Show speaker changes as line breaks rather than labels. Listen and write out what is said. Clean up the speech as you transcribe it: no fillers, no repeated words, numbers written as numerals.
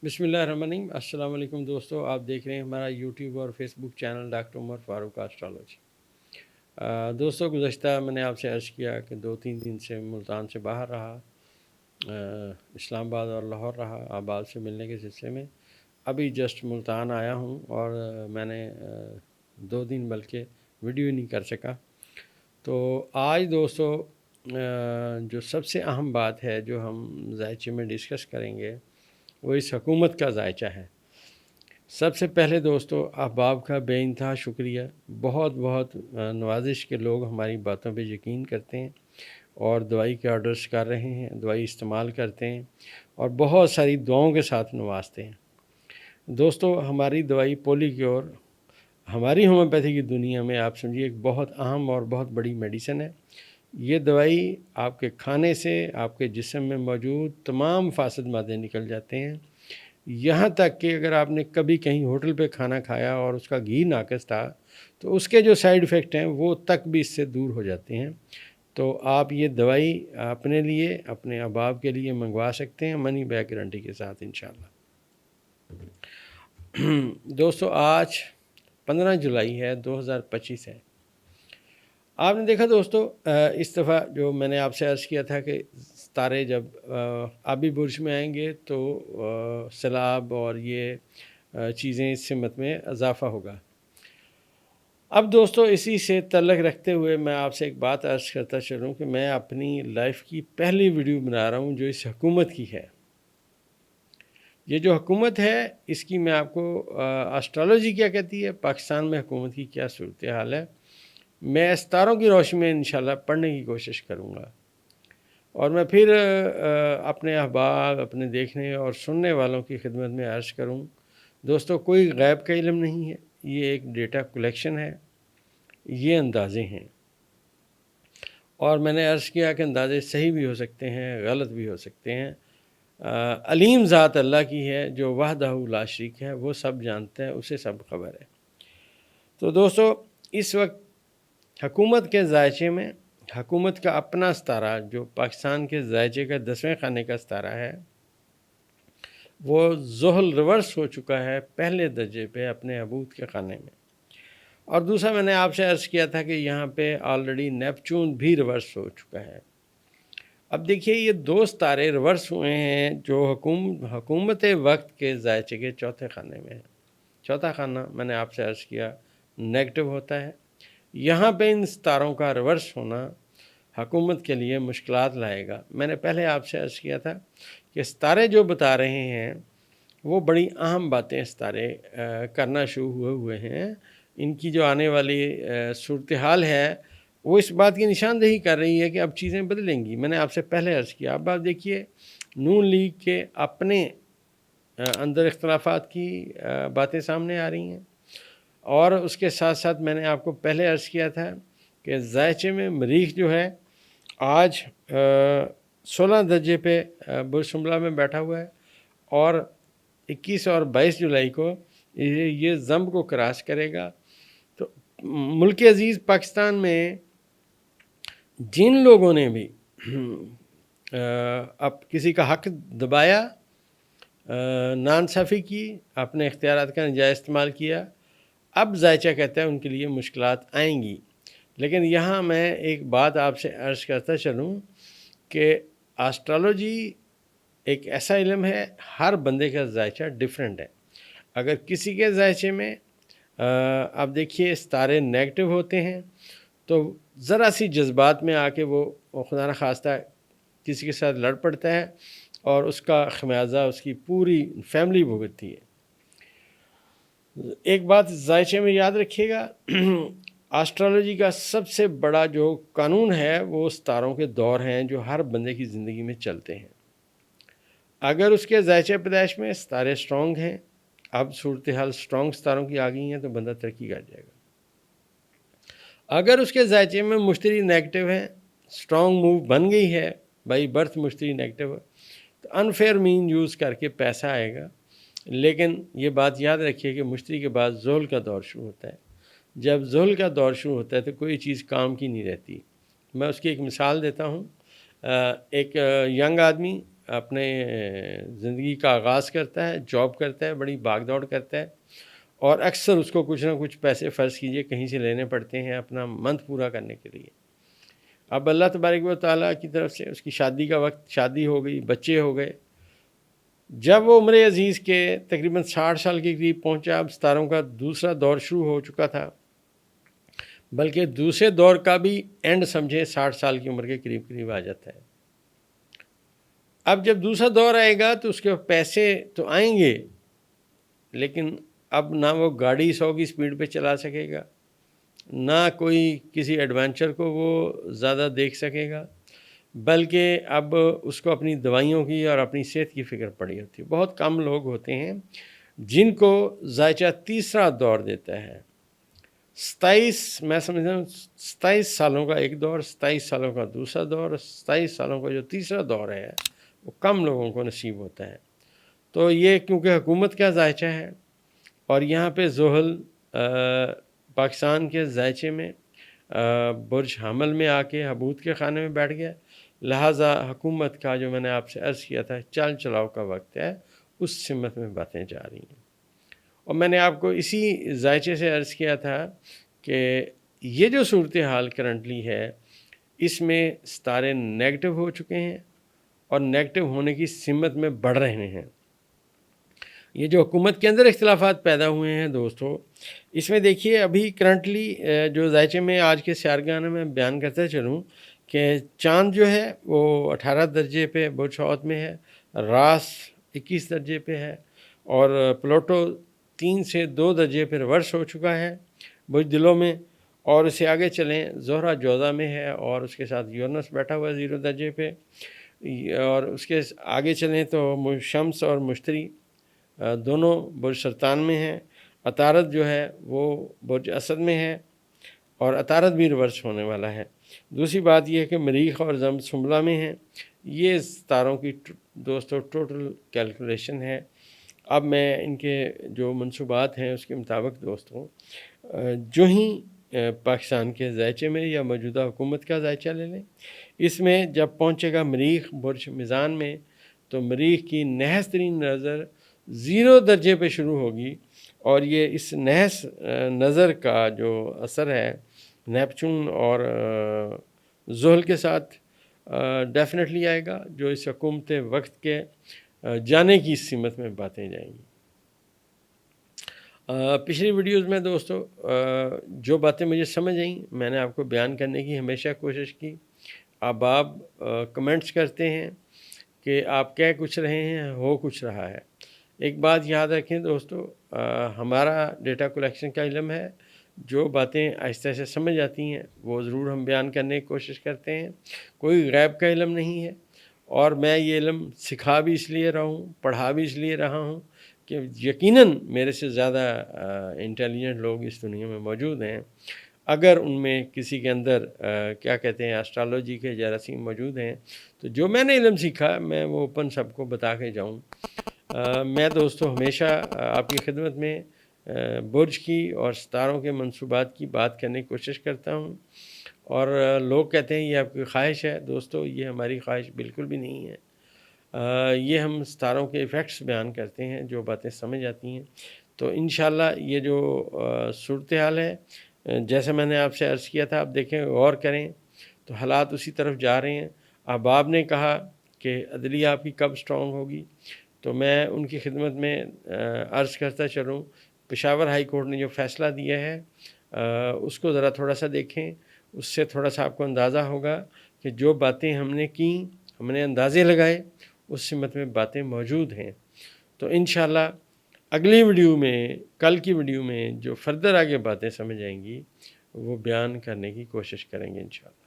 बिस्मिल्लाहिर्रहमानिर्रहीम। अस्सलाम वालेकुम दोस्तों, आप देख रहे हैं हमारा यूट्यूब और Facebook channel doctor Umar Farooq astrology. दोस्तों, गुज़श्ता मैंने आपसे अर्ज़ किया कि 2-3 दिन से मुल्तान से बाहर रहा, इस्लामाबाद और लाहौर रहा आबाद से मिलने के सिलसिले में। अभी जस्ट मुल्तान आया हूँ और मैंने 2 दिन बल्कि वीडियो नहीं कर सका। तो आज दोस्तों जो सबसे अहम बात है जो हम ज़ायचे में डिस्कस करेंगे वो इस हुकूमत का ज़ायचा है। सबसे पहले दोस्तों, अहबाब का बेइंतहा शुक्रिया। बहुत बहुत नवाजिश के लोग हमारी बातों पे यकीन करते हैं और दवाई के ऑर्डर्स कर रहे हैं, दवाई इस्तेमाल करते हैं और बहुत सारी दुआओं के साथ नवाजते हैं। दोस्तों, हमारी दवाई पोलीक्योर हमारी होम्योपैथी की दुनिया में आप समझिए एक बहुत अहम और बहुत बड़ी मेडिसिन है। ये दवाई आपके खाने से आपके जिस्म में मौजूद तमाम फासद मादे निकल जाते हैं। यहाँ तक कि अगर आपने कभी कहीं होटल पे खाना खाया और उसका घी नाक़िस था तो उसके जो साइड इफ़ेक्ट हैं वो तक भी इससे दूर हो जाते हैं। तो आप ये दवाई अपने लिए, अपने अहबाब के लिए मंगवा सकते हैं मनी बैक गारंटी के साथ इंशाल्लाह। दोस्तों, आज 15 जुलाई है, 2025 है। आपने देखा दोस्तों, इस दफ़ा जो मैंने आपसे अर्ज़ किया था कि तारे जब आबी बुर्ज में आएंगे तो सैलाब और ये चीज़ें इस सिमत में इजाफ़ा होगा। अब दोस्तों, इसी से तल्लुक़ रखते हुए मैं आपसे एक बात अर्ज़ करता चलूँ कि मैं अपनी लाइफ की पहली वीडियो बना रहा हूँ जो इस हुकूमत की है। ये जो हुकूमत है इसकी मैं आपको एस्ट्रोलॉजी क्या कहती है, पाकिस्तान में हुकूमत की क्या सूरत हाल है, मैं सितारों की रोशनी में इंशाल्लाह पढ़ने की कोशिश करूँगा। और मैं फिर अपने अहबाब, अपने देखने और सुनने वालों की खिदमत में अर्ज़ करूँ, दोस्तों कोई गैब का इल्म नहीं है, ये एक डेटा कलेक्शन है, ये अंदाज़े हैं। और मैंने अर्ज़ किया कि अंदाज़े सही भी हो सकते हैं, गलत भी हो सकते हैं। अलीम ज़ात अल्लाह की है जो वहदहू ला शरीक है, वो सब जानते हैं, उसे सब खबर है। तो दोस्तों, इस वक्त हुकूमत के ज़ायचे में हुकूमत का अपना सितारा जो पाकिस्तान के ज़ायचे का 10वें खाने का सितारा है वो ज़ुहल रिवर्स हो चुका है पहले दर्जे पे अपने अबूद के खाने में। और दूसरा, मैंने आपसे अर्ज़ किया था कि यहाँ पे ऑलरेडी नेपच्यून भी रिवर्स हो चुका है। अब देखिए, ये 2 सितारे रिवर्स हुए हैं जो हुकूमत वक्त के ज़ायचे के चौथे खाने में है। चौथा खाना मैंने आपसे अर्ज़ किया नेगेटिव होता है। यहाँ पे इन सितारों का रिवर्स होना हुकूमत के लिए मुश्किलात लाएगा। मैंने पहले आपसे अर्ज़ किया था कि सितारे जो बता रहे हैं वो बड़ी अहम बातें सितारे करना शुरू हुए हैं। इनकी जो आने वाली सूरत हाल है वो इस बात की निशानदेही कर रही है कि अब चीज़ें बदलेंगी। मैंने आपसे पहले अर्ज़ किया। अब आप देखिए, नून लीग के अपने अंदर इख्तलाफात की बातें सामने आ रही हैं और उसके साथ साथ मैंने आपको पहले अर्ज़ किया था कि ज़ायचे में मरीख़ जो है आज 16 दर्जे पे बुर्ज शुमला में बैठा हुआ है और 21 और 22 जुलाई को ये ज़म्ब को क्रॉस करेगा। तो मुल्क अज़ीज़ पाकिस्तान में जिन लोगों ने भी अब किसी का हक़ दबाया, नाइंसाफ़ी की, अपने इख्तियारात का नाजायज़ इस्तेमाल किया, अब ज़ायचा कहता है उनके लिए मुश्किलात आएंगी। लेकिन यहाँ मैं एक बात आपसे अर्ज़ करता चलूँ कि एस्ट्रोलॉजी एक ऐसा इल्म है, हर बंदे का ज़ायचा डिफरेंट है। अगर किसी के ज़ायचे में आप देखिए सितारे नेगेटिव होते हैं तो ज़रा सी जज्बात में आके वो खुदा न खास्ता किसी के साथ लड़ पड़ता है और उसका खमियाजा उसकी पूरी फैमिली भुगतती है। एक बात ज़ायचे में याद रखिएगा, एस्ट्रोलॉजी का सबसे बड़ा जो कानून है वो सितारों के दौर हैं जो हर बंदे की ज़िंदगी में चलते हैं। अगर उसके ज़ायचे पैदाइश में सितारे स्ट्रॉन्ग हैं, अब सूरत हाल स्ट्रॉन्ग सितारों की आ गई हैं तो बंदा तरक्की कर जाएगा। अगर उसके ज़ायचे में मुश्तरी नेगेटिव है, स्ट्रॉन्ग मूव बन गई है, बाई बर्थ मुश्तरी नेगेटिव है, तो अनफेयर मीन यूज़ करके पैसा आएगा। लेकिन ये बात याद रखिए कि मुश्तरी के बाद ज़ुहल का दौर शुरू होता है। जब ज़ुहल का दौर शुरू होता है तो कोई चीज़ काम की नहीं रहती। मैं उसकी एक मिसाल देता हूँ। एक यंग आदमी اپنے زندگی کا آغاز کرتا ہے، جاب کرتا ہے، بڑی بھاگ دوڑ کرتا ہے، اور اکثر اس کو کچھ نہ کچھ پیسے فرض کیجئے کہیں سے لینے پڑتے ہیں اپنا منتھ پورا کرنے کے لیے۔ اب اللہ تبارک و تعالیٰ کی طرف سے اس کی شادی کا وقت، شادی ہو گئی، بچے ہو گئے، جب وہ عمر عزیز کے تقریباً 60 سال کے قریب پہنچا، اب ستاروں کا دوسرا دور شروع ہو چکا تھا، بلکہ دوسرے دور کا بھی اینڈ سمجھے 60 سال کی عمر کے قریب قریب آ جاتا ہے۔ اب جب دوسرا دور آئے گا تو اس کے پیسے تو آئیں گے، لیکن اب نہ وہ گاڑی 100 کی سپیڈ پہ چلا سکے گا، نہ کوئی کسی ایڈونچر کو وہ زیادہ دیکھ سکے گا، بلکہ اب اس کو اپنی دوائیوں کی اور اپنی صحت کی فکر پڑی ہوتی ہے۔ بہت کم لوگ ہوتے ہیں جن کو ذائچہ تیسرا دور دیتا ہے۔ 27 سالوں کا ایک دور، 27 سالوں کا دوسرا دور، 27 سالوں کا جو تیسرا دور ہے وہ کم لوگوں کو نصیب ہوتا ہے۔ تو یہ کیونکہ حکومت کا ذائچہ ہے اور یہاں پہ زحل پاکستان کے ذائچے میں برج حمل میں آ کے حبوط کے خانے میں بیٹھ گیا، لہٰذا حکومت کا جو میں نے آپ سے عرض کیا تھا چال چلاؤ کا وقت ہے، اس سمت میں باتیں جا رہی ہیں۔ اور میں نے آپ کو اسی ذائچے سے عرض کیا تھا کہ یہ جو صورتحال کرنٹلی ہے اس میں ستارے نیگیٹو ہو چکے ہیں اور نیگیٹو ہونے کی سمت میں بڑھ رہے ہیں۔ یہ جو حکومت کے اندر اختلافات پیدا ہوئے ہیں دوستو، اس میں دیکھیے ابھی کرنٹلی جو ذائچے میں آج کے سیارگانا میں بیان کرتا چلوں کہ چاند جو ہے وہ 18 درجے پہ برج حوت میں ہے، راس 21 درجے پہ ہے، اور پلوٹو 3 سے 2 درجے پہ ریورس ہو چکا ہے برج دلوں میں، اور اسے آگے چلیں زہرہ جوزہ میں ہے اور اس کے ساتھ یورنس بیٹھا ہوا ہے 0 درجے پہ، اور اس کے آگے چلیں تو شمس اور مشتری دونوں برج سرطان میں ہیں، عطارد جو ہے وہ برج اسد میں ہے اور عطارد بھی ریورس ہونے والا ہے۔ دوسری بات یہ ہے کہ مریخ اور زمب سنبلہ میں ہیں۔ یہ ستاروں کی دوستو ٹوٹل کیلکولیشن ہے۔ اب میں ان کے جو منصوبات ہیں اس کے مطابق دوستوں جو ہی پاکستان کے ذائچے میں یا موجودہ حکومت کا ذائچہ لے لیں، اس میں جب پہنچے گا مریخ برج میزان میں تو مریخ کی نحس ترین نظر 0 درجے پہ شروع ہوگی، اور یہ اس نحس نظر کا جو اثر ہے نیپچون اور زحل کے ساتھ ڈیفینیٹلی آئے گا، جو اس حکومت وقت کے جانے کی سمت میں باتیں جائیں گی۔ پچھلی ویڈیوز میں دوستو جو باتیں مجھے سمجھ آئیں میں نے آپ کو بیان کرنے کی ہمیشہ کوشش کی۔ اب آپ کمنٹس کرتے ہیں کہ آپ کہہ کچھ رہے ہیں، ہو کچھ رہا ہے۔ ایک بات یاد رکھیں دوستو، ہمارا ڈیٹا کلیکشن کا علم ہے، جو باتیں آہستہ سے سمجھ آتی ہیں وہ ضرور ہم بیان کرنے کی کوشش کرتے ہیں، کوئی غیب کا علم نہیں ہے، اور میں یہ علم سکھا بھی اس لیے رہا ہوں، پڑھا بھی اس لیے رہا ہوں کہ یقیناً میرے سے زیادہ انٹیلیجنٹ لوگ اس دنیا میں موجود ہیں۔ اگر ان میں کسی کے اندر کیا کہتے ہیں اسٹرالوجی کے جراثیم موجود ہیں تو جو میں نے علم سیکھا میں وہ اوپن سب کو بتا کے جاؤں۔ میں دوستو ہمیشہ آپ کی خدمت میں برج کی اور ستاروں کے منصوبات کی بات کرنے کی کوشش کرتا ہوں، اور لوگ کہتے ہیں یہ آپ کی خواہش ہے۔ دوستو یہ ہماری خواہش بالکل بھی نہیں ہے، یہ ہم ستاروں کے ایفیکٹس بیان کرتے ہیں، جو باتیں سمجھ آتی ہیں۔ تو انشاءاللہ یہ جو صورتحال ہے جیسے میں نے آپ سے عرض کیا تھا، آپ دیکھیں غور کریں تو حالات اسی طرف جا رہے ہیں۔ اب آپ نے کہا کہ عدلیہ آپ کی کب سٹرونگ ہوگی، تو میں ان کی خدمت میں عرض کرتا چلوں، پشاور ہائی کورٹ نے جو فیصلہ دیا ہے اس کو ذرا تھوڑا سا دیکھیں، اس سے تھوڑا سا آپ کو اندازہ ہوگا کہ جو باتیں ہم نے کیں، ہم نے اندازے لگائے، اس سمت میں باتیں موجود ہیں۔ تو انشاءاللہ اگلی ویڈیو میں، کل کی ویڈیو میں جو فردر آگے باتیں سمجھ آئیں گی وہ بیان کرنے کی کوشش کریں گے انشاءاللہ۔